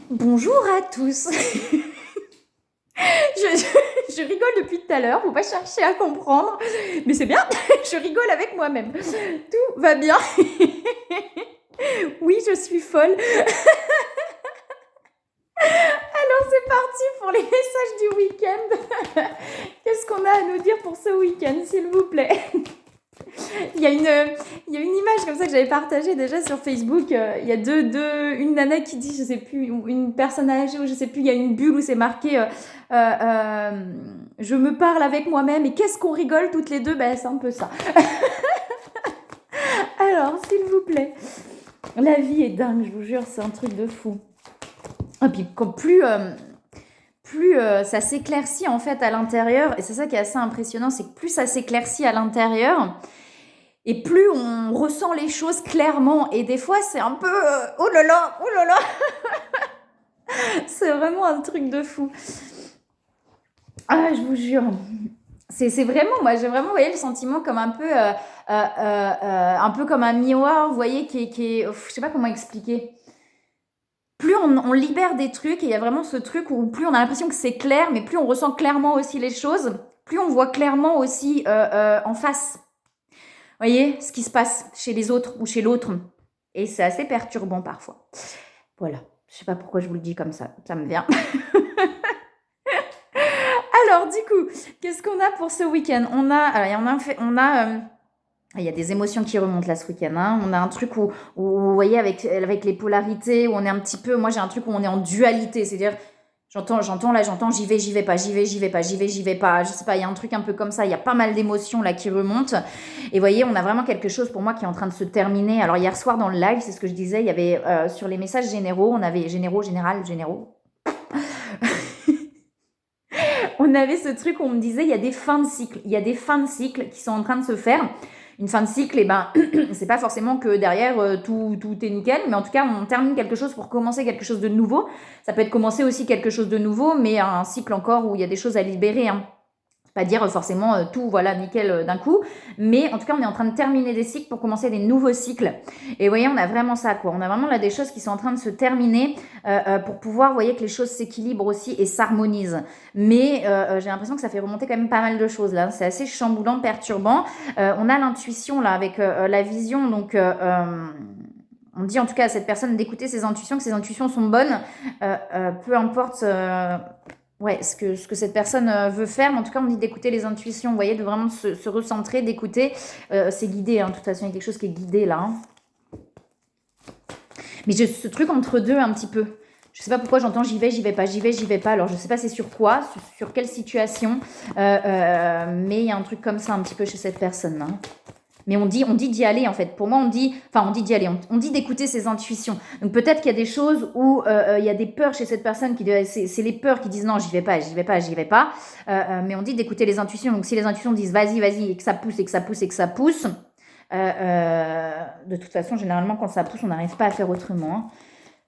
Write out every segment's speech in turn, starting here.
Bonjour à tous. Je rigole depuis tout à l'heure, faut pas chercher à comprendre, mais c'est bien, je rigole avec moi-même. Tout va bien. Oui, je suis folle. Alors c'est parti pour les messages du week-end. Qu'est-ce qu'on a à nous dire pour ce week-end, s'il vous plaît? Il y a une image comme ça que j'avais partagée déjà sur Facebook. Il y a une nana qui dit, je sais plus, ou une personne âgée, ou je sais plus, il y a une bulle où c'est marqué je me parle avec moi-même et qu'est-ce qu'on rigole toutes les deux. Ben, c'est un peu ça. Alors, s'il vous plaît. La vie est dingue, je vous jure, c'est un truc de fou. Et puis, plus ça s'éclaircit en fait à l'intérieur, et c'est ça qui est assez impressionnant, c'est que plus ça s'éclaircit à l'intérieur, et plus on ressent les choses clairement. Et des fois, c'est un peu oh là là, oh là là. C'est vraiment un truc de fou. Ah, je vous jure. C'est vraiment, moi j'ai vraiment, vous voyez, le sentiment comme un peu comme un miroir, vous voyez, qui est, je sais pas comment expliquer. Plus on libère des trucs, et il y a vraiment ce truc où plus on a l'impression que c'est clair, mais plus on ressent clairement aussi les choses, plus on voit clairement aussi en face. Vous voyez, ce qui se passe chez les autres ou chez l'autre. Et c'est assez perturbant parfois. Voilà. Je sais pas pourquoi je vous le dis comme ça me vient. Alors, du coup, qu'est-ce qu'on a pour ce week-end? Il y a des émotions qui remontent là ce week-end. Hein. On a un truc où, vous voyez, avec les polarités, où on est un petit peu. Moi, j'ai un truc où on est en dualité. C'est-à-dire, j'entends, j'y vais pas, j'y vais pas. Je sais pas, il y a un truc un peu comme ça. Il y a pas mal d'émotions là qui remontent. Et vous voyez, on a vraiment quelque chose pour moi qui est en train de se terminer. Alors, hier soir dans le live, c'est ce que je disais, il y avait sur les messages généraux, on avait généraux. On avait ce truc où on me disait, il y a des fins de cycle. Il y a des fins de cycle qui sont en train de se faire. Une fin de cycle, et ben, c'est pas forcément que derrière tout est nickel, mais en tout cas, on termine quelque chose pour commencer quelque chose de nouveau. Ça peut être commencer aussi quelque chose de nouveau, mais un cycle encore où il y a des choses à libérer. Hein. Pas dire forcément tout, voilà, nickel d'un coup. Mais en tout cas, on est en train de terminer des cycles pour commencer des nouveaux cycles. Et vous voyez, on a vraiment ça, quoi. On a vraiment là des choses qui sont en train de se terminer pour pouvoir, vous voyez, que les choses s'équilibrent aussi et s'harmonisent. Mais j'ai l'impression que ça fait remonter quand même pas mal de choses, là. C'est assez chamboulant, perturbant. On a l'intuition, là, avec la vision, donc... on dit en tout cas à cette personne d'écouter ses intuitions, que ses intuitions sont bonnes, peu importe ouais, ce que cette personne veut faire, mais en tout cas, on dit d'écouter les intuitions, vous voyez, de vraiment se recentrer, d'écouter. C'est guidé, hein, de toute façon, il y a quelque chose qui est guidé là. Hein. Mais j'ai ce truc entre deux un petit peu. Je sais pas pourquoi j'entends j'y vais pas. Alors, je sais pas c'est sur quoi, sur quelle situation, mais il y a un truc comme ça un petit peu chez cette personne. Hein. Mais on dit d'y aller en fait. Pour moi, on dit d'y aller. On dit d'écouter ses intuitions. Donc peut-être qu'il y a des choses où il y a des peurs chez cette personne c'est les peurs qui disent non, j'y vais pas. Mais on dit d'écouter les intuitions. Donc si les intuitions disent vas-y et que ça pousse de toute façon, généralement quand ça pousse, on n'arrive pas à faire autrement.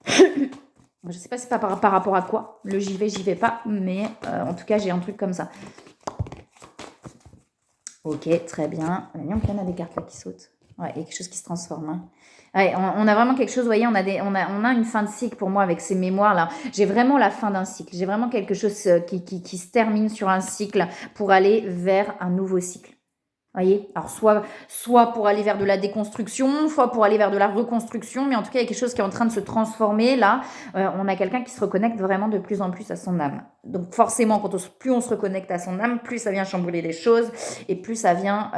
Je sais pas c'est pas par rapport à quoi. Le j'y vais pas. Mais en tout cas, j'ai un truc comme ça. Ok, très bien. On a des cartes là qui sautent. Ouais, il y a quelque chose qui se transforme. Hein. Ouais, on a vraiment quelque chose, vous voyez, on a une fin de cycle pour moi avec ces mémoires là. J'ai vraiment la fin d'un cycle. J'ai vraiment quelque chose qui se termine sur un cycle pour aller vers un nouveau cycle. Voyez, alors soit pour aller vers de la déconstruction, soit pour aller vers de la reconstruction, mais en tout cas, il y a quelque chose qui est en train de se transformer. Là, on a quelqu'un qui se reconnecte vraiment de plus en plus à son âme. Donc forcément, plus on se reconnecte à son âme, plus ça vient chambouler les choses et plus ça vient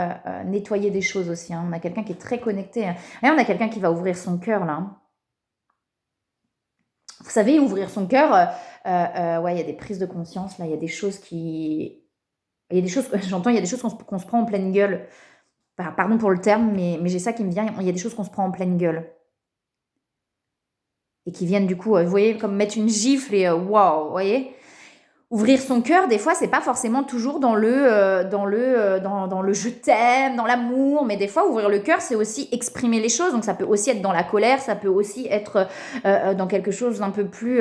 nettoyer des choses aussi. Hein. On a quelqu'un qui est très connecté. Hein. Et on a quelqu'un qui va ouvrir son cœur là. Hein. Vous savez, ouvrir son cœur, ouais, il y a des prises de conscience là, il y a des choses qui... Il y a des choses, j'entends, il y a des choses qu'on se prend en pleine gueule. Pardon pour le terme, mais j'ai ça qui me vient. Il y a des choses qu'on se prend en pleine gueule. Et qui viennent du coup, vous voyez, comme mettre une gifle et waouh, vous voyez. Ouvrir son cœur, des fois, c'est pas forcément toujours dans le je t'aime, dans l'amour, mais des fois, ouvrir le cœur, c'est aussi exprimer les choses. Donc, ça peut aussi être dans la colère, ça peut aussi être dans quelque chose d'un peu plus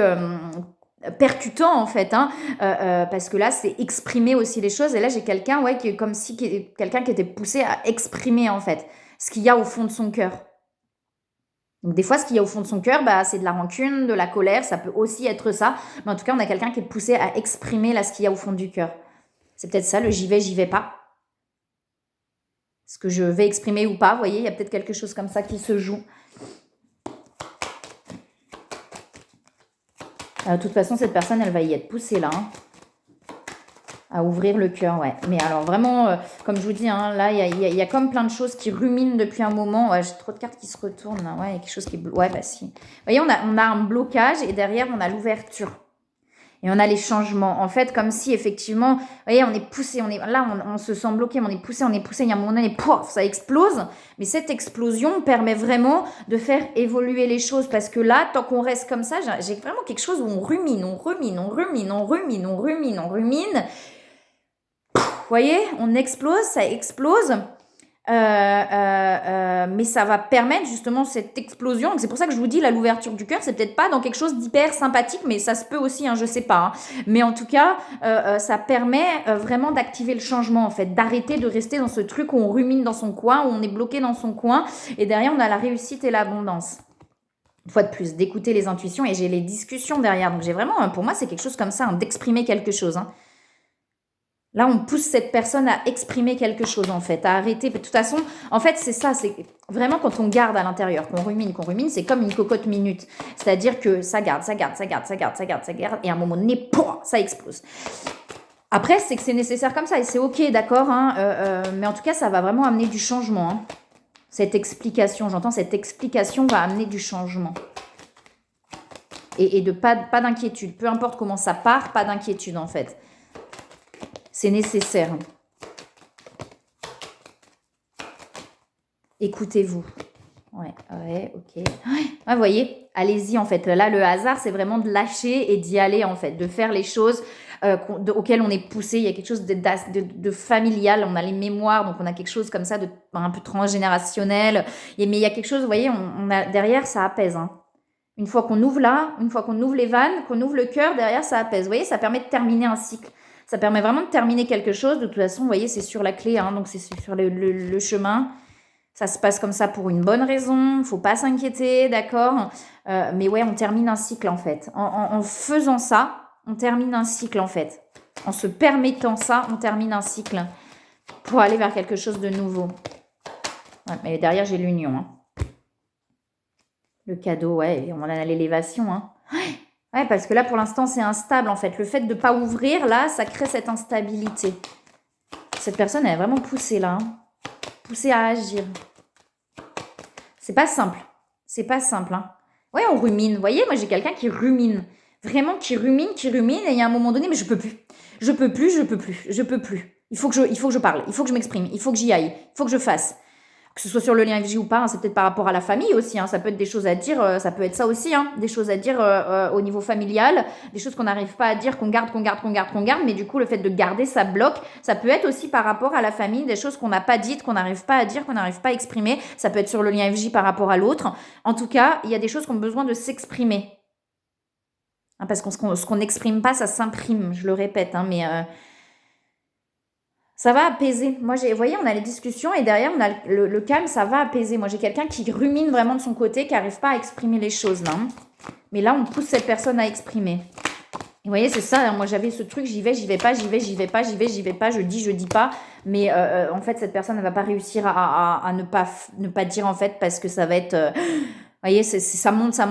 percutant en fait, hein, parce que là c'est exprimer aussi les choses, et là j'ai quelqu'un qui est comme si quelqu'un qui était poussé à exprimer en fait ce qu'il y a au fond de son cœur. Donc des fois, ce qu'il y a au fond de son cœur, bah, c'est de la rancune, de la colère, ça peut aussi être ça. Mais en tout cas, on a quelqu'un qui est poussé à exprimer là ce qu'il y a au fond du cœur. C'est peut-être ça, le j'y vais pas. Ce que je vais exprimer ou pas, vous voyez, il y a peut-être quelque chose comme ça qui se joue. De toute façon, cette personne, elle va y être poussée là. Hein. À ouvrir le cœur, ouais. Mais alors vraiment, comme je vous dis, hein, là, il y a comme plein de choses qui ruminent depuis un moment. Ouais, j'ai trop de cartes qui se retournent. Là. Ouais, il y a quelque chose qui... Ouais, bah si. Vous voyez, on a un blocage et derrière, on a l'ouverture. Et on a les changements. En fait, comme si, effectivement, vous voyez, on est poussé. On se sent bloqué, mais on est poussé. Il y a un moment donné, pouf, ça explose. Mais cette explosion permet vraiment de faire évoluer les choses. Parce que là, tant qu'on reste comme ça, j'ai vraiment quelque chose où on rumine. Vous voyez, on explose, ça explose. Mais ça va permettre justement cette explosion. C'est pour ça que je vous dis, l'ouverture du cœur, c'est peut-être pas dans quelque chose d'hyper sympathique, mais ça se peut aussi, hein, je sais pas. Hein. Mais en tout cas, ça permet vraiment d'activer le changement, en fait, d'arrêter de rester dans ce truc où on rumine dans son coin, où on est bloqué dans son coin, et derrière, on a la réussite et l'abondance. Une fois de plus, d'écouter les intuitions, et j'ai les discussions derrière. Donc j'ai vraiment, pour moi, c'est quelque chose comme ça, hein, d'exprimer quelque chose. Hein. Là, on pousse cette personne à exprimer quelque chose, en fait, à arrêter. De toute façon, en fait, c'est ça, c'est vraiment quand on garde à l'intérieur, qu'on rumine, c'est comme une cocotte minute. C'est-à-dire que ça garde, et à un moment donné, pouah, ça explose. Après, c'est que c'est nécessaire comme ça, et c'est ok, d'accord, hein, mais en tout cas, ça va vraiment amener du changement. Hein. Cette explication, j'entends, cette explication va amener du changement. Et de pas d'inquiétude. Peu importe comment ça part, pas d'inquiétude, en fait. C'est nécessaire. Écoutez-vous. Ouais, ok. Ouais, vous voyez, allez-y en fait. Là, le hasard, c'est vraiment de lâcher et d'y aller en fait, de faire les choses auxquelles on est poussé. Il y a quelque chose de familial. On a les mémoires, donc on a quelque chose comme ça de un peu transgénérationnel. Mais il y a quelque chose, vous voyez, on a derrière, ça apaise. Hein. Une fois qu'on ouvre là, une fois qu'on ouvre les vannes, qu'on ouvre le cœur, derrière, ça apaise. Vous voyez, ça permet de terminer un cycle. Ça permet vraiment de terminer quelque chose. De toute façon, vous voyez, c'est sur la clé, hein, donc c'est sur le chemin. Ça se passe comme ça pour une bonne raison. Il ne faut pas s'inquiéter, d'accord mais ouais, on termine un cycle, en fait. En faisant ça, on termine un cycle, en fait. En se permettant ça, on termine un cycle pour aller vers quelque chose de nouveau. Ouais, mais derrière, j'ai l'union. Hein. Le cadeau, ouais, on a l'élévation. Hein. Ouais, parce que là, pour l'instant, c'est instable, en fait. Le fait de ne pas ouvrir, là, ça crée cette instabilité. Cette personne, elle est vraiment poussée, là. Hein. Poussée à agir. C'est pas simple. C'est pas simple, hein. Ouais, on rumine. Vous voyez, moi, j'ai quelqu'un qui rumine. Vraiment, qui rumine. Et il y a un moment donné, mais je peux plus. Je peux plus. Il faut que je parle. Il faut que je m'exprime. Il faut que j'y aille. Il faut que je fasse. Que ce soit sur le lien FJ ou pas, hein, c'est peut-être par rapport à la famille aussi. Hein, ça peut être des choses à dire, ça peut être ça aussi, hein, des choses à dire au niveau familial, des choses qu'on n'arrive pas à dire, qu'on garde, mais du coup, le fait de garder, ça bloque. Ça peut être aussi par rapport à la famille, des choses qu'on n'a pas dites, qu'on n'arrive pas à dire, qu'on n'arrive pas à exprimer. Ça peut être sur le lien FJ par rapport à l'autre. En tout cas, il y a des choses qui ont besoin de s'exprimer. Hein, parce que ce qu'on n'exprime pas, ça s'imprime, je le répète, hein, mais... ça va apaiser. Moi, vous voyez, on a les discussions et derrière, on a le calme, ça va apaiser. Moi, j'ai quelqu'un qui rumine vraiment de son côté, qui n'arrive pas à exprimer les choses, là. Mais là, on pousse cette personne à exprimer. Et vous voyez, c'est ça. Hein, moi, j'avais ce truc, j'y vais pas, je dis pas. Mais en fait, cette personne, elle va pas réussir à ne pas dire, en fait, parce que ça va être... vous voyez, ça monte, et à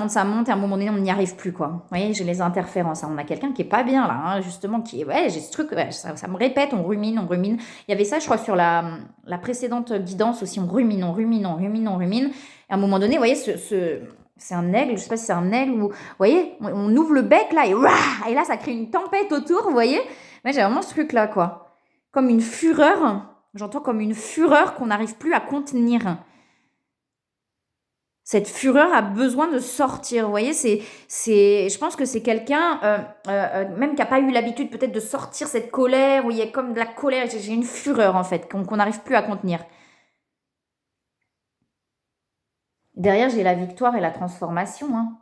un moment donné, on n'y arrive plus, quoi. Vous voyez, j'ai les interférences. Hein. On a quelqu'un qui est pas bien, là, hein, justement, qui est... Ouais, j'ai ce truc, ouais, ça me répète, on rumine. Il y avait ça, je crois, sur la précédente guidance aussi, on rumine. Et à un moment donné, vous voyez, c'est un aigle, je sais pas si c'est un aigle ou... Vous voyez, on ouvre le bec, là, et là, ça crée une tempête autour, vous voyez. Moi, j'ai vraiment ce truc-là, quoi. Comme une fureur, j'entends comme une fureur qu'on n'arrive plus à contenir. Cette fureur a besoin de sortir, vous voyez, je pense que c'est quelqu'un, même qui n'a pas eu l'habitude peut-être de sortir cette colère, où il y a comme de la colère, j'ai une fureur en fait, qu'on n'arrive plus à contenir. Derrière, j'ai la victoire et la transformation. Hein.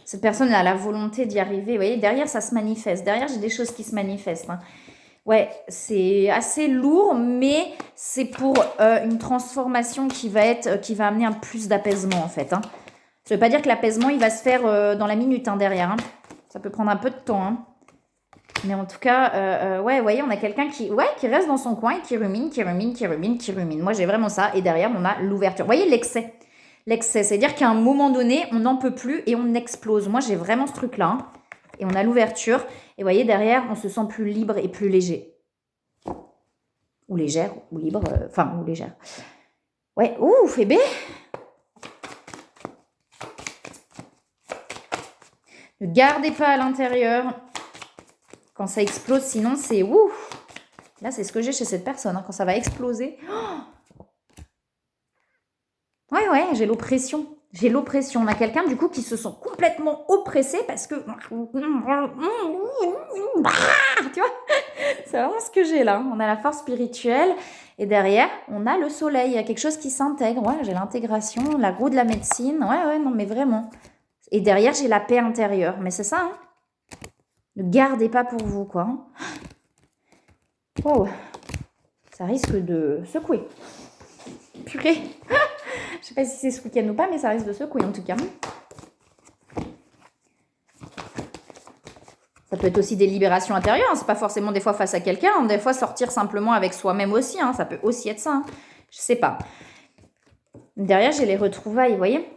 Cette personne a la volonté d'y arriver, vous voyez, derrière ça se manifeste, derrière j'ai des choses qui se manifestent. Hein. Ouais, c'est assez lourd, mais c'est pour une transformation qui va amener un plus d'apaisement en fait. Hein. Ça veut pas dire que l'apaisement il va se faire dans la minute derrière. Hein. Ça peut prendre un peu de temps. Hein. Mais en tout cas, ouais, vous voyez, on a quelqu'un qui reste dans son coin et qui rumine, qui rumine, qui rumine, qui rumine. Moi, j'ai vraiment ça. Et derrière, on a l'ouverture. Vous voyez, l'excès. L'excès, c'est-à-dire qu'à un moment donné, on n'en peut plus et on explose. Moi, j'ai vraiment ce truc-là. Hein. Et on a l'ouverture. Et vous voyez, derrière, on se sent plus libre et plus léger. Ou légère, ou libre. Ou légère. Ouais, ouh, Fébé. Ne gardez pas à l'intérieur. Quand ça explose, sinon c'est ouf. Là, c'est ce que j'ai chez cette personne. Hein, quand ça va exploser. Ouais, j'ai l'oppression. J'ai l'oppression. On a quelqu'un, du coup, qui se sent complètement oppressé parce que... Tu vois, c'est vraiment ce que j'ai là. On a la force spirituelle. Et derrière, on a le soleil. Il y a quelque chose qui s'intègre. Ouais, j'ai l'intégration, la roue de la médecine. Ouais, non, mais vraiment. Et derrière, j'ai la paix intérieure. Mais c'est ça, hein. Ne gardez pas pour vous, quoi. Wow. Ça risque de secouer. Purée. Je sais pas si c'est ce week-end ou pas, mais ça risque de secouer en tout cas. Ça peut être aussi des libérations intérieures. Hein. C'est pas forcément des fois face à quelqu'un. Hein. Des fois, sortir simplement avec soi-même aussi. Hein. Ça peut aussi être ça. Hein. Je sais pas. Derrière, j'ai les retrouvailles, vous voyez.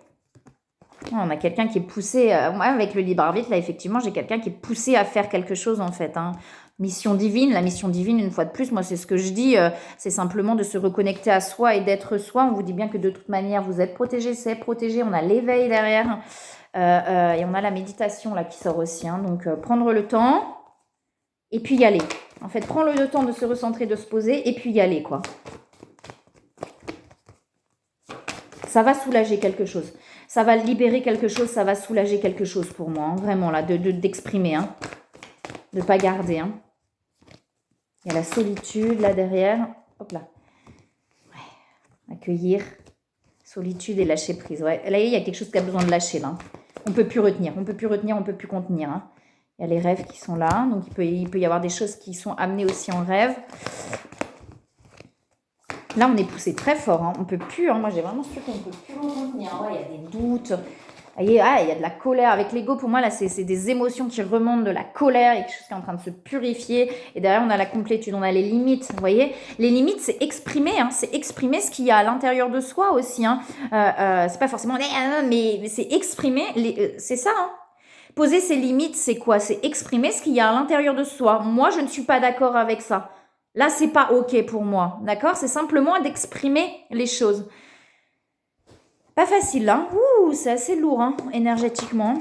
On a quelqu'un qui est poussé, moi avec le libre arbitre, là effectivement j'ai quelqu'un qui est poussé à faire quelque chose en fait. Hein. Mission divine, la mission divine une fois de plus, moi c'est ce que je dis, c'est simplement de se reconnecter à soi et d'être soi. On vous dit bien que de toute manière vous êtes protégé, c'est protégé, on a l'éveil derrière et on a la méditation là qui sort aussi. Hein. Donc prendre le temps et puis y aller. En fait prendre le temps de se recentrer, de se poser et puis y aller quoi. Ça va soulager quelque chose. Ça va libérer quelque chose, ça va soulager quelque chose pour moi. Hein, vraiment, là, d'exprimer. Hein, de ne pas garder. Hein. Il y a la solitude, là, derrière. Hop là. Ouais. Accueillir. Solitude et lâcher prise. Ouais. Là, il y a quelque chose qui a besoin de lâcher, là. On ne peut plus retenir, on ne peut plus retenir, on ne peut plus contenir. Hein. Il y a les rêves qui sont là. Donc, il peut y avoir des choses qui sont amenées aussi en rêve. Là, on est poussé très fort. Hein. On ne peut plus. Hein. Moi, j'ai vraiment su qu'on ne peut plus retenir. Ouais, il y a des doutes. Il y a de la colère. Avec l'ego, pour moi, là, c'est des émotions qui remontent, de la colère. Il y a quelque chose qui est en train de se purifier. Et derrière, on a la complétude. On a les limites. Vous voyez, les limites, c'est exprimer. Hein. C'est exprimer ce qu'il y a à l'intérieur de soi aussi. Hein. C'est pas forcément... Mais c'est exprimer. C'est ça. Hein. Poser ses limites, c'est quoi? C'est exprimer ce qu'il y a à l'intérieur de soi. Moi, je ne suis pas d'accord avec ça. Là, c'est pas OK pour moi, d'accord? C'est simplement d'exprimer les choses. Pas facile, hein? Ouh, c'est assez lourd, hein, énergétiquement.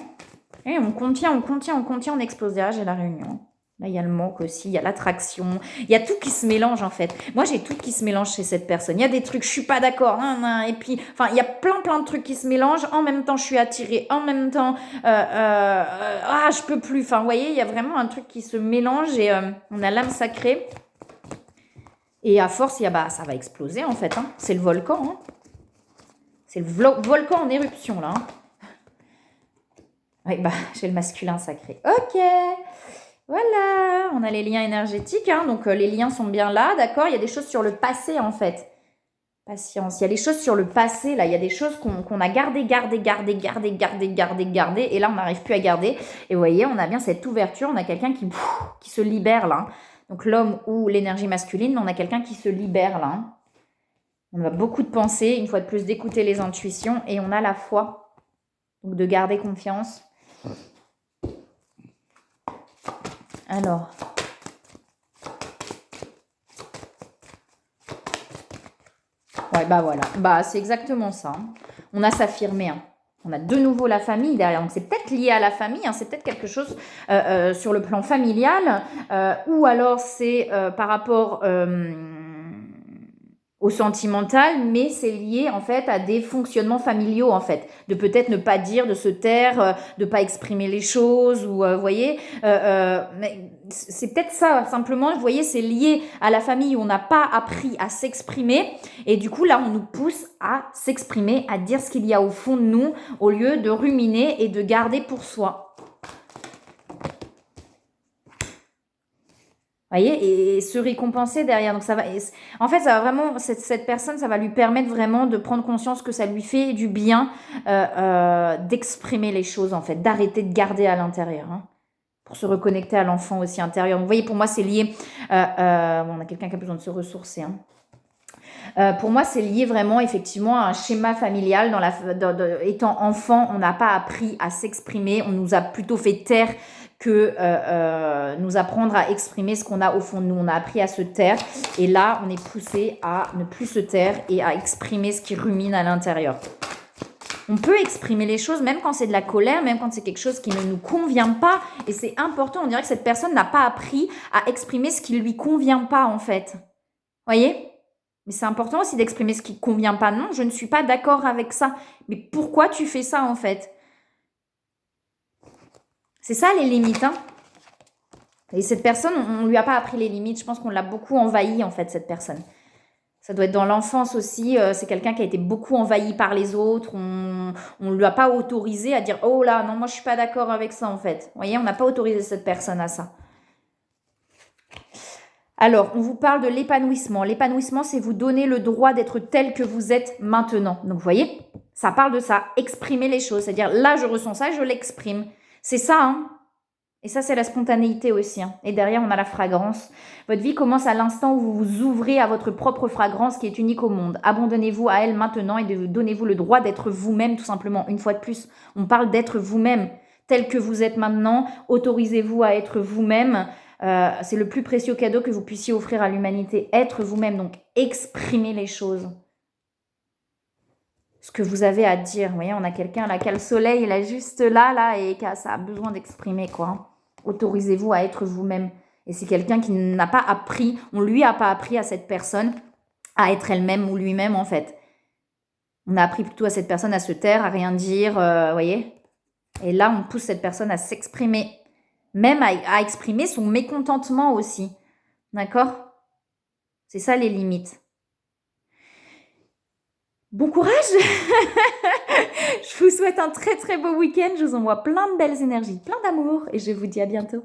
Et on contient, on explose. Déjà, j'ai la réunion. Là, il y a le manque aussi, il y a l'attraction. Il y a tout qui se mélange, en fait. Moi, j'ai tout qui se mélange chez cette personne. Il y a des trucs, je suis pas d'accord. Et puis, enfin, il y a plein de trucs qui se mélangent. En même temps, je suis attirée. En même temps, je peux plus. Enfin, vous voyez, il y a vraiment un truc qui se mélange et on a l'âme sacrée. Et à force, ça va exploser en fait. Hein. C'est le volcan. Hein. C'est le volcan en éruption là. Hein. Oui, j'ai le masculin sacré. Ok. Voilà. On a les liens énergétiques. Hein. Donc les liens sont bien là. D'accord. Il y a des choses sur le passé en fait. Patience. Il y a des choses sur le passé là. Il y a des choses qu'on a gardées. Et là, on n'arrive plus à garder. Et vous voyez, on a bien cette ouverture. On a quelqu'un qui se libère là. Hein. Donc l'homme ou l'énergie masculine, on a quelqu'un qui se libère là. Hein. On a beaucoup de pensées, une fois de plus d'écouter les intuitions et on a la foi. Donc de garder confiance. Alors. Ouais, voilà. C'est exactement ça. Hein. On a s'affirmer. Hein. On a de nouveau la famille derrière. Donc, c'est peut-être lié à la famille. Hein. C'est peut-être quelque chose sur le plan familial. Ou alors, c'est par rapport au sentimental. Mais c'est lié, en fait, à des fonctionnements familiaux, en fait. De peut-être ne pas dire, de se taire, de ne pas exprimer les choses. Ou, vous voyez, mais c'est peut-être ça, simplement. Vous voyez, c'est lié à la famille où on n'a pas appris à s'exprimer. Et du coup, là, on nous pousse à s'exprimer, à dire ce qu'il y a au fond de nous, au lieu de ruminer et de garder pour soi. Voyez, et se récompenser derrière. Donc ça va, en fait, ça va vraiment, cette personne, ça va lui permettre vraiment de prendre conscience que ça lui fait du bien d'exprimer les choses, en fait, d'arrêter de garder à l'intérieur. Hein, pour se reconnecter à l'enfant aussi intérieur. Vous voyez, pour moi, c'est lié. Bon, on a quelqu'un qui a besoin de se ressourcer. Hein. Pour moi, c'est lié vraiment effectivement à un schéma familial. Étant enfant, on n'a pas appris à s'exprimer. On nous a plutôt fait taire que nous apprendre à exprimer ce qu'on a au fond de nous. On a appris à se taire. Et là, on est poussé à ne plus se taire et à exprimer ce qui rumine à l'intérieur. On peut exprimer les choses même quand c'est de la colère, même quand c'est quelque chose qui ne nous convient pas. Et c'est important, on dirait que cette personne n'a pas appris à exprimer ce qui ne lui convient pas en fait. Voyez ? Mais c'est important aussi d'exprimer ce qui ne convient pas. Non, je ne suis pas d'accord avec ça. Mais pourquoi tu fais ça en fait ? C'est ça les limites. Hein. Et cette personne, on ne lui a pas appris les limites. Je pense qu'on l'a beaucoup envahi en fait, cette personne. Ça doit être dans l'enfance aussi. C'est quelqu'un qui a été beaucoup envahi par les autres. On ne lui a pas autorisé à dire « Oh là, non, moi je suis pas d'accord avec ça en fait. » Vous voyez, on n'a pas autorisé cette personne à ça. Alors, on vous parle de l'épanouissement. L'épanouissement, c'est vous donner le droit d'être tel que vous êtes maintenant. Donc, vous voyez, ça parle de ça. Exprimer les choses. C'est-à-dire, là, je ressens ça, je l'exprime. C'est ça, hein. Et ça, c'est la spontanéité aussi. Hein. Et derrière, on a la fragrance. Votre vie commence à l'instant où vous vous ouvrez à votre propre fragrance qui est unique au monde. Abandonnez-vous à elle maintenant et donnez-vous le droit d'être vous-même, tout simplement. Une fois de plus, on parle d'être vous-même, tel que vous êtes maintenant. Autorisez-vous à être vous-même. C'est le plus précieux cadeau que vous puissiez offrir à l'humanité. Être vous-même, donc exprimer les choses. Ce que vous avez à dire. Vous voyez, on a quelqu'un là qui a le soleil, il est juste là, et ça a besoin d'exprimer, quoi. Autorisez-vous à être vous-même. Et c'est quelqu'un qui n'a pas appris, on lui a pas appris à cette personne à être elle-même ou lui-même, en fait. On a appris plutôt à cette personne à se taire, à rien dire, vous voyez. Et là, on pousse cette personne à s'exprimer. Même à exprimer son mécontentement aussi. D'accord ? C'est ça les limites. Bon courage. Je vous souhaite un très très beau week-end. Je vous envoie plein de belles énergies, plein d'amour et je vous dis à bientôt.